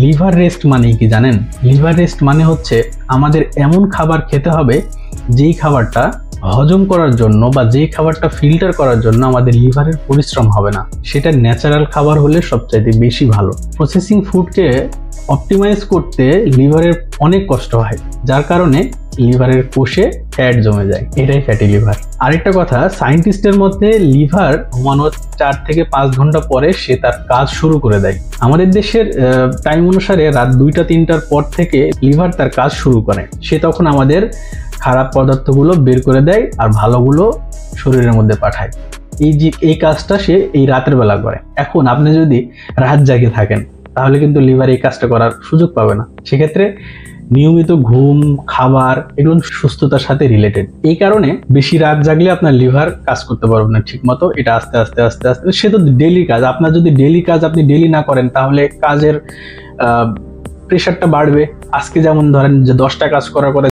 Liver rest মানে কি জানেন? লিভার রেস্ট মানে হচ্ছে আমাদের এমন খাবার খেতে হবে যেই খাবারটা হজম করার জন্য বা যেই খাবারটা ফিল্টার করার জন্য আমাদের লিভারের পরিশ্রম হবে না। সেটা ন্যাচারাল খাবার হলে সবচাইতে বেশি ভালো। প্রসেসিং ফুডকে অপটিমাইজ করতে লিভারের অনেক কষ্ট হয়, যার কারণে লিভারের কোষে ফ্যাট জমে যায়, এটাই ফ্যাটি লিভার। আরেকটা কথা, সায়েন্টিস্টের মধ্যে লিভার ঘুমানোর 4 থেকে 5 ঘন্টা পরে সে তার কাজ শুরু করে দেয়। আমাদের দেশের টাইম অনুসারে রাত 2টা-3টার পর থেকে লিভার তার কাজ শুরু করে। সে তখন আমাদের খারাপ পদার্থগুলো বের করে দেয় আর ভালোগুলো শরীরের মধ্যে পাঠায়। এই কাজটা সে এই রাতের বেলা করে। এখন আপনি যদি রাত জাগে থাকেন তাহলে কিন্তু লিভার এই কাজটা করার সুযোগ পাবে না। সেক্ষেত্রে নিয়মিত ঘুম, খাবার এগুলো সুস্থতার সাথে রিলেটেড। এই কারণে বেশি রাত জাগলে আপনার লিভার কাজ করতে পারবে না ঠিক মতো। এটা আস্তে আস্তে আস্তে আস্তে সে তো ডেইলি কাজ, আপনার যদি ডেইলি কাজ আপনি ডেইলি না করেন তাহলে কাজের প্রেশারটা বাড়বে। আজকে যেমন ধরেন যে 10টা কাজ করার পরে